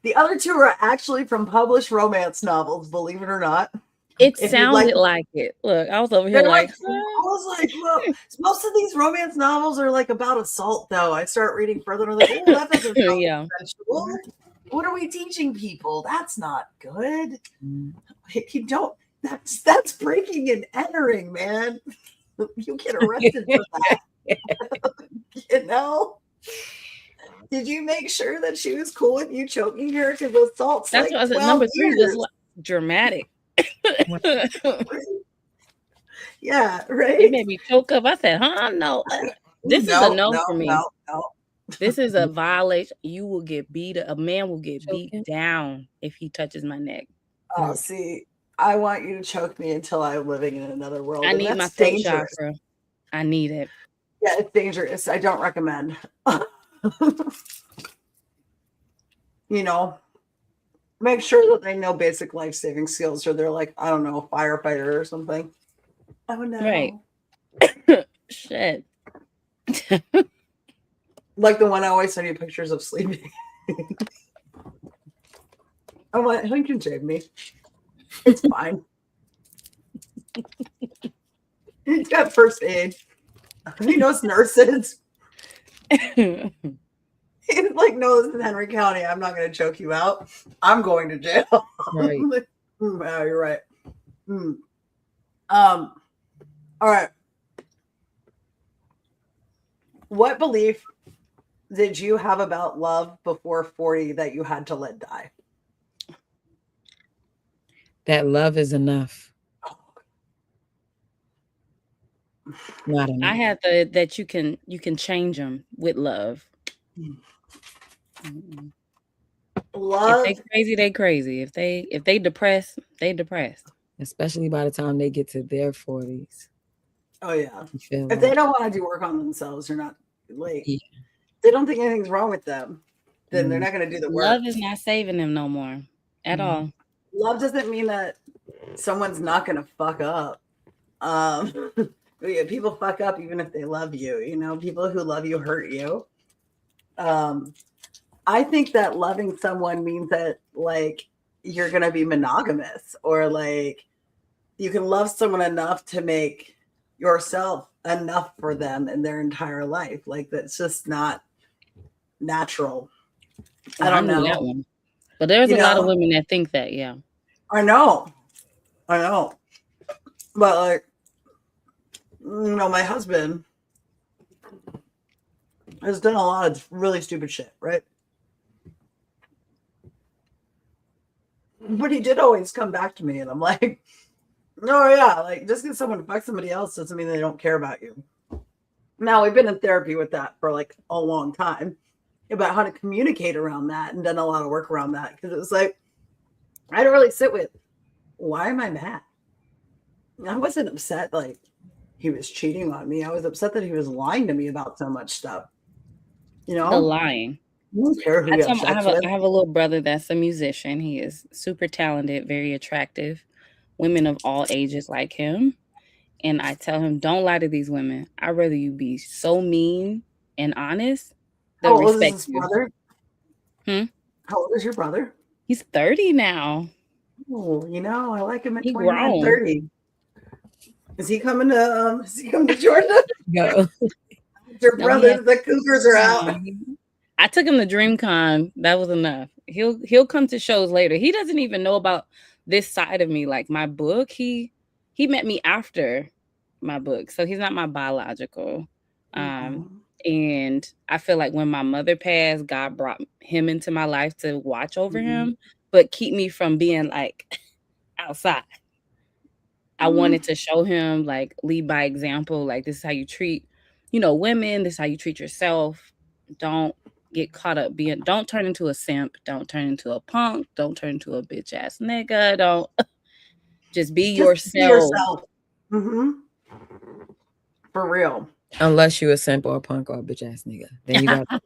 The other 2 are actually from published romance novels, believe it or not. It sounded like it. Look, I was over here like, I was like, well, most of these romance novels are like about assault, though. I start reading further and I'm like, oh, that doesn't sound consensual. What are we teaching people? That's not good. You don't, that's breaking and entering, man. You get arrested for that. You know? Did you make sure that she was cool with you choking her? Because assault's that's like what I said. Number 3 was like dramatic. Yeah, right. It made me choke up. I said, huh? No. This is a no for me. No. This is a violation. You will get beat. A man will get beat down if he touches my neck. Oh, see, I want you to choke me until I'm living in another world. I need my throat chakra. I need it. Yeah, it's dangerous. I don't recommend. You know, make sure that they know basic life-saving skills, or they're like, I don't know, a firefighter or something. Oh no. Right. Shit. Like the one I always send you pictures of sleeping. I'm like, he can shave me. It's fine. He's got first aid. He knows nurses. He's like, no, this is Henry County. I'm not going to choke you out. I'm going to jail. Right. Like, yeah, you're right. All right. What belief did you have about love before 40 that you had to let die? That love is enough. Not enough. I had that you can change them with love. Love. If they crazy, they crazy. If they depressed, they depressed. Especially by the time they get to their 40s. Oh yeah. If they don't want to do work on themselves, they're not like they don't think anything's wrong with them, then they're not going to do the work. Love is not saving them no more at all. Love doesn't mean that someone's not going to fuck up. People fuck up even if they love you. You know, people who love you hurt you. I think that loving someone means that like you're going to be monogamous, or like you can love someone enough to make yourself enough for them in their entire life. Like that's just not natural. I don't know that one. But there's a lot of women that think that. Yeah, I know. But like, my husband has done a lot of really stupid shit, right? But he did always come back to me, and I'm like, oh yeah, like just because someone fucks somebody else doesn't mean they don't care about you. Now we've been in therapy with that for like a long time about how to communicate around that, and done a lot of work around that, because it was like I don't really sit with, why am I mad? I wasn't upset like he was cheating on me. I was upset that he was lying to me about so much stuff. You know, the lying. I don't care who you have sex with. I have a little brother that's a musician. He is super talented, very attractive. Women of all ages like him. And I tell him, don't lie to these women. I'd rather you be so mean and honest. How old is his brother? How old is your brother? He's 30 now. Oh, you know, I like him at 29, 30. Is he coming to Georgia? Go. Your brother, the Cougars are out. I took him to DreamCon. That was enough. He'll come to shows later. He doesn't even know about this side of me, like my book. He met me after my book, so he's not my biological. And I feel like when my mother passed, God brought him into my life to watch over him, but keep me from being like outside. I wanted to show him, like, lead by example. Like, this is how you treat, women. This is how you treat yourself. Don't get caught up don't turn into a simp. Don't turn into a punk. Don't turn into a bitch ass nigga. Don't just be yourself. For real. Unless you a simp or a punk or a bitch ass nigga, then you gotta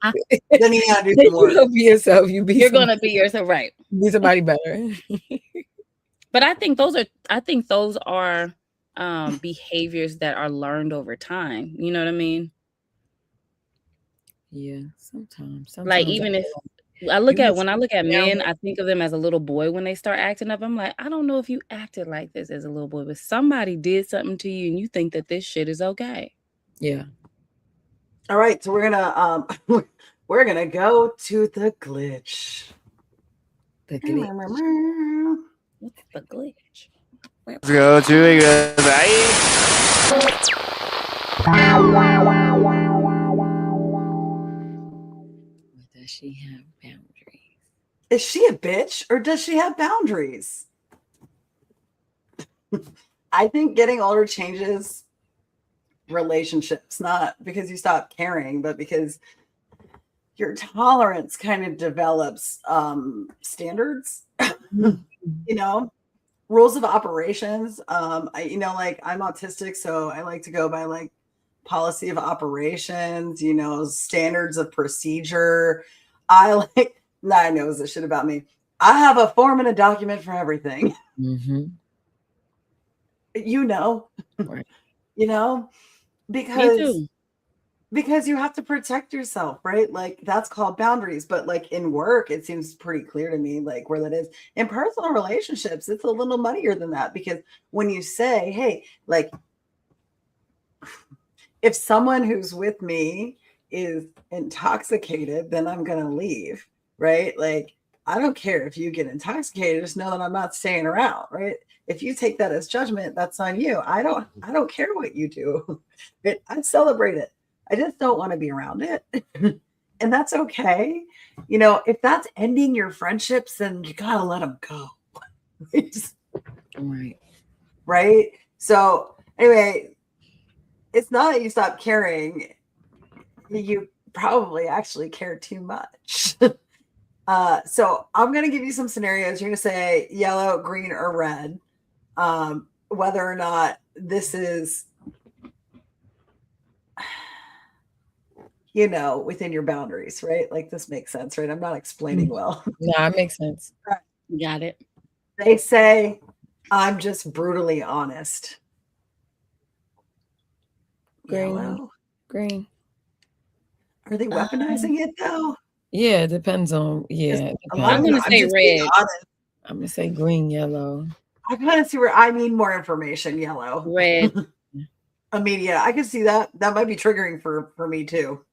then you gotta do some work. You'll be yourself. You're gonna be yourself, right? Be somebody better. But I think those are behaviors that are learned over time. You know what I mean? Yeah, sometimes like, even if when I look at men, I think of them as a little boy when they start acting up. I'm like, I don't know if you acted like this as a little boy, but somebody did something to you and you think that this shit is okay. Yeah. All right, so we're gonna go to the glitch. What's the glitch? Let's go to a glitch. Does she have boundaries? Is she a bitch or does she have boundaries? I think getting older changes relationships, not because you stop caring, but because your tolerance kind of develops standards, rules of operations. I'm autistic, so I like to go by like policy of operations, standards of procedure. I knows this shit about me. I have a form and a document for everything. Right. Because Because you have to protect yourself, right? Like that's called boundaries. But like in work, it seems pretty clear to me, like where that is. In personal relationships, it's a little muddier than that because when you say, hey, like if someone who's with me is intoxicated, then I'm going to leave, right? Like I don't care if you get intoxicated, just know that I'm not staying around, right? If you take that as judgment, that's on you. I don't care what you do. I celebrate it. I just don't want to be around it. And that's okay. You know, if that's ending your friendships, then you got to let them go. Right. Right. So anyway, it's not that you stop caring. You probably actually care too much. So I'm going to give you some scenarios. You're going to say yellow, green, or red. Whether or not this is, you know, within your boundaries, right? Like this makes sense, right? I'm not explaining well. No, it makes sense. Got it. They say, I'm just brutally honest. Green. Yellow. Green. Are they weaponizing it though? Yeah, it depends on. Yeah, I'm gonna say red. I'm gonna say green, yellow. I kind of see where I need more information. Yellow. Red. Immediate. I can see that. That might be triggering for me too.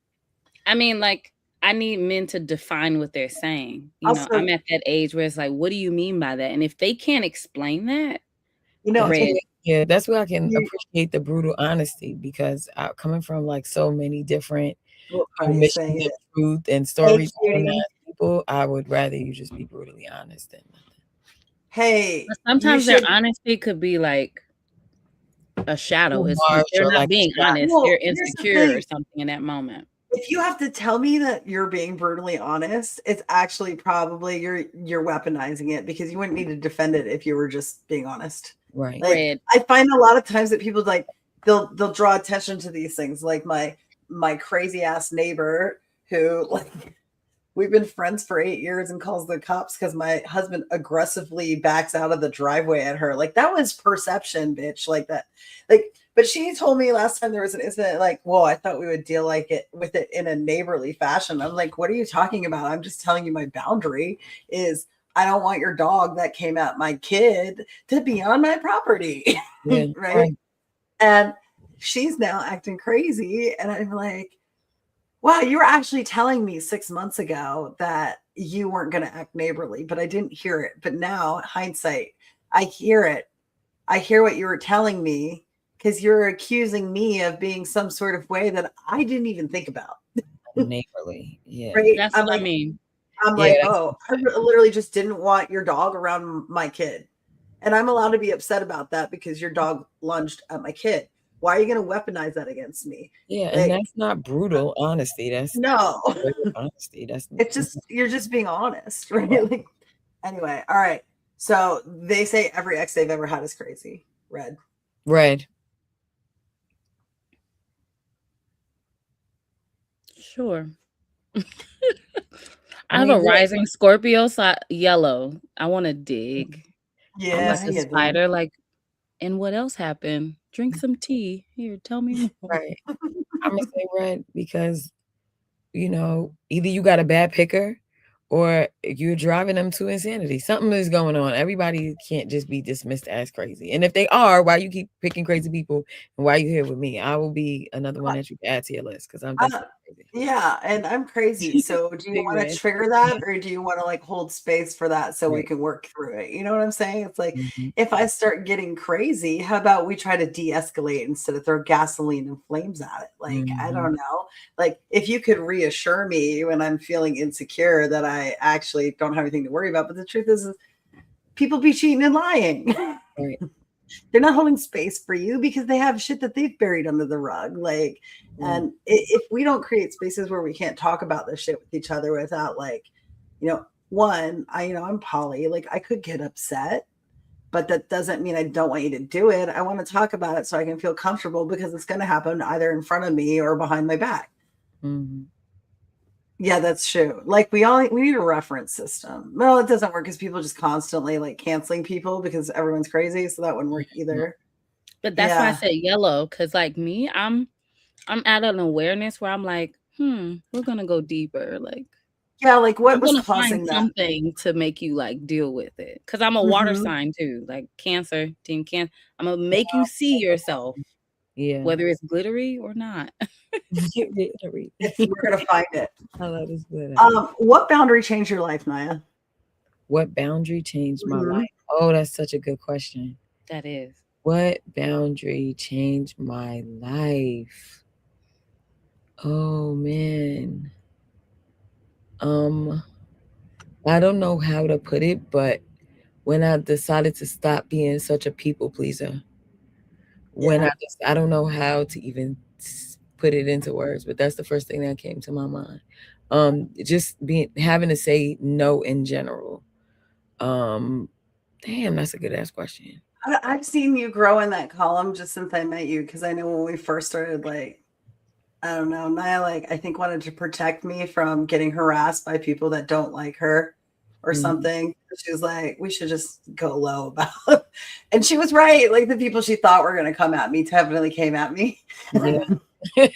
I mean, like, I need men to define what they're saying. You Also, know, I'm at that age where it's like, what do you mean by that? And if they can't explain that, you know, red. Yeah, that's where I can appreciate the brutal honesty because coming from like so many different missions of truth and stories from people, I would rather you just be brutally honest than nothing. Hey, but sometimes their honesty could be like a shadow. It's they're not like being honest. Well, they're insecure or something in that moment. If you have to tell me that you're being brutally honest, it's actually probably you're weaponizing it because you wouldn't need to defend it if you were just being honest. Right. Like, I find a lot of times that people like they'll draw attention to these things. Like my crazy ass neighbor who like we've been friends for 8 years and calls the cops because my husband aggressively backs out of the driveway at her. Like that was perception, bitch. Like that. Like, but she told me last time there was an incident, like, whoa, I thought we would deal with it in a neighborly fashion. I'm like, what are you talking about? I'm just telling you my boundary is I don't want your dog that came at my kid to be on my property. Yeah, right? And she's now acting crazy. And I'm like, wow, you were actually telling me 6 months ago that you weren't going to act neighborly, but I didn't hear it. But now, hindsight, I hear it. I hear what you were telling me because you're accusing me of being some sort of way that I didn't even think about. Neighborly. Yeah. Right? That's what I mean. I'm like, oh, I literally just didn't want your dog around my kid. And I'm allowed to be upset about that because your dog lunged at my kid. Why are you going to weaponize that against me? Yeah, like, and that's not brutal honesty. That's no honesty. That's it's just you're just being honest, right? Like, anyway, all right. So they say every ex they've ever had is crazy. Red. Sure. I have a rising Scorpio, so yellow. I want to dig. Yeah, I'm like a spider. Like, and what else happened? Drink some tea. Here, tell me more. Right. I'm gonna say red because, you know, either you got a bad picker or you're driving them to insanity. Something is going on. Everybody can't just be dismissed as crazy. And if they are, why you keep picking crazy people and why you here with me? I will be another one that you can add to your list because I'm definitely crazy. Yeah, and I'm crazy. So do you want to trigger that or do you want to like hold space for that so we can work through it? You know what I'm saying? It's like if I start getting crazy, how about we try to de-escalate instead of throw gasoline and flames at it? Like, I don't know. Like if you could reassure me when I'm feeling insecure that I actually don't have anything to worry about. But the truth is people be cheating and lying. Right. They're not holding space for you because they have shit that they've buried under the rug. Like, and if we don't create spaces where we can't talk about this shit with each other without like, you know, I'm poly, like I could get upset, but that doesn't mean I don't want you to do it. I want to talk about it so I can feel comfortable because it's going to happen either in front of me or behind my back. Yeah, that's true. Like we need a reference system. Well, it doesn't work because people just constantly like canceling people because everyone's crazy. So that wouldn't work either. But that's why I said yellow. Cause like me, I'm I'm at an awareness where I'm like, we're gonna go deeper. Like, Yeah, like what I'm was gonna causing find that? something to make you like deal with it. Cause I'm a water sign too, like Cancer, Team Cancer. I'm gonna make you see yourself, Yeah. whether it's glittery or not. Glittery. We're gonna find it. I love this glitter. What boundary changed your life, Naya? What boundary changed my life? Oh, that's such a good question. That is. What boundary changed my life? Oh man. I don't know how to put it, but when I decided to stop being such a people pleaser, when I don't know how to even put it into words, but that's the first thing that came to my mind. Just having to say no in general. Damn, that's a good ass question. I've seen you grow in that column just since I met you, because I know when we first started, like, I don't know, Naya, like, I think wanted to protect me from getting harassed by people that don't like her or something. She was like, we should just go low about it. And she was right. Like, the people she thought were going to come at me definitely came at me. Yeah.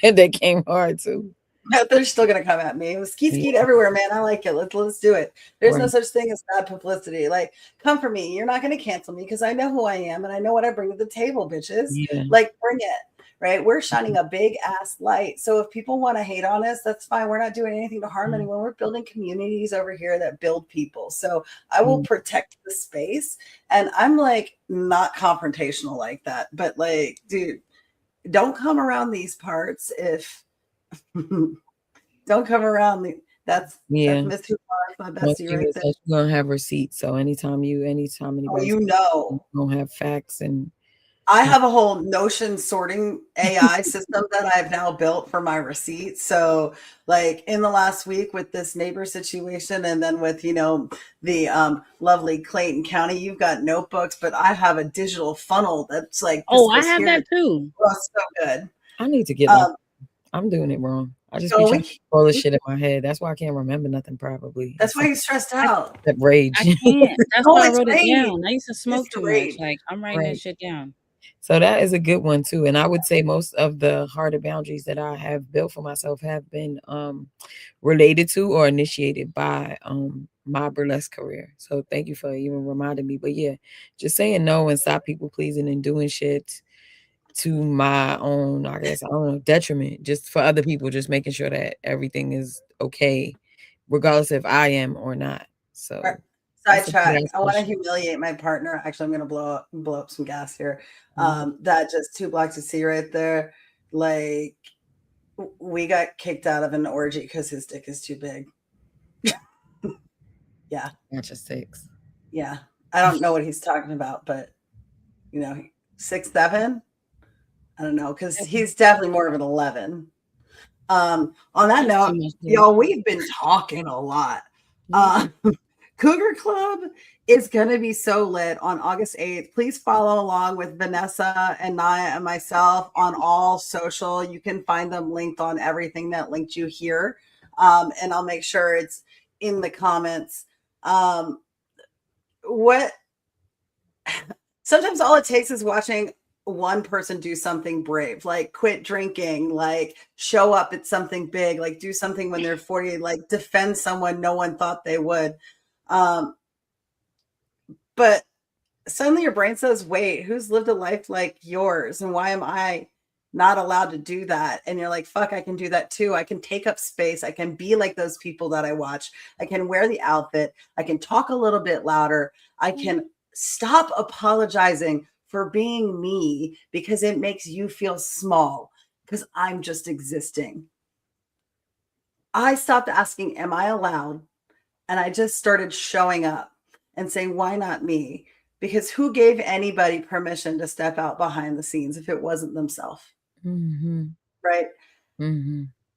They came hard too. They're still going to come at me. It was skeet everywhere, man. I like it. Let's do it. There's no such thing as bad publicity. Like, come for me. You're not going to cancel me because I know who I am and I know what I bring to the table, bitches. Yeah. Like, bring it. Right? We're shining a big ass light. So if people want to hate on us, that's fine. We're not doing anything to harm anyone. We're building communities over here that build people. So I will protect the space. And I'm like not confrontational like that. But like, dude, don't come around these parts if don't come around. That's Miss Hooper, my bestie right there. You're gonna have receipts. So anytime anybody, gonna have facts. And I have a whole Notion sorting AI system that I've now built for my receipts. So like in the last week with this neighbor situation, and then with, the lovely Clayton County, you've got notebooks, but I have a digital funnel that's like, I have that too. Oh, so good. I need to get I'm doing it wrong. I just be trying to pull this shit in my head. That's why I can't remember nothing, probably. That's why you're stressed out. That rage. I can't. That's why I wrote it down. I used to smoke too much. Like, I'm writing that shit down. So that is a good one too. And I would say most of the harder boundaries that I have built for myself have been related to or initiated by my burlesque career. So thank you for even reminding me. But yeah, just saying no and stop people pleasing and doing shit to my own, I guess, I don't know, detriment, just for other people, just making sure that everything is okay, regardless if I am or not. So sidetrack. I want to humiliate my partner. Actually, I'm going to blow up some gas here. That just 2 blocks of sea right there. Like, we got kicked out of an orgy because his dick is too big. Yeah. Not just 6. Yeah. I don't know what he's talking about, but 6, 7. I don't know, because he's definitely more of an 11. On that note, y'all, we've been talking a lot. Cougar Club is going to be so lit on August 8th. Please follow along with Vanessa and Naya and myself on all social. You can find them linked on everything that linked you here. And I'll make sure it's in the comments. Sometimes all it takes is watching one person do something brave, like quit drinking, like show up at something big, like do something when they're 40, like defend someone no one thought they would. But suddenly your brain says, wait, who's lived a life like yours? And why am I not allowed to do that? And you're like, fuck, I can do that too. I can take up space. I can be like those people that I watch. I can wear the outfit. I can talk a little bit louder. I can stop apologizing for being me because it makes you feel small because I'm just existing. I stopped asking, am I allowed? And I just started showing up and saying, why not me? Because who gave anybody permission to step out behind the scenes if it wasn't themselves? Right?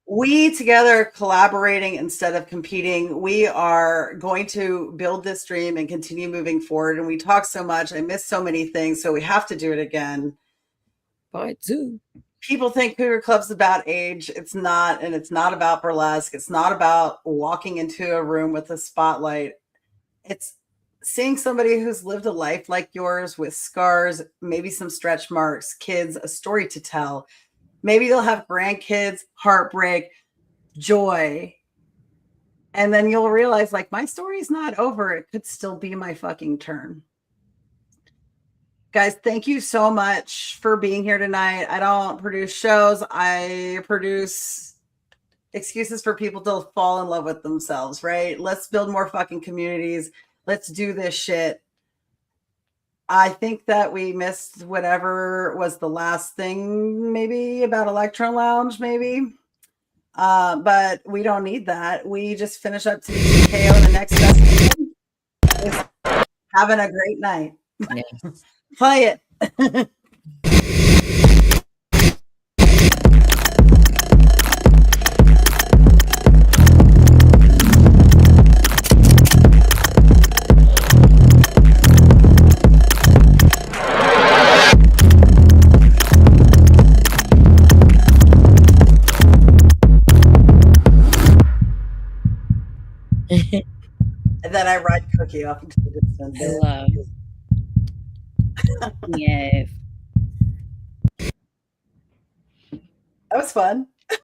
We together collaborating instead of competing. We are going to build this dream and continue moving forward. And we talk so much. I miss so many things. So we have to do it again. Part 2. People think Cougar Club's about age. It's not. And it's not about burlesque. It's not about walking into a room with a spotlight. It's seeing somebody who's lived a life like yours with scars, maybe some stretch marks, kids, a story to tell, Maybe you'll have grandkids, heartbreak, joy. And then you'll realize, like, my story's not over. It could still be my fucking turn. Guys, thank you so much for being here tonight. I don't produce shows. I produce excuses for people to fall in love with themselves, right? Let's build more fucking communities. Let's do this shit. I think that we missed whatever was the last thing, maybe about Electro Lounge, maybe. But we don't need that. We just finish up TKO the next session. Having a great night. Yes. Play it. And then I ride Cookie off into the distance. I love. Yes. That was fun.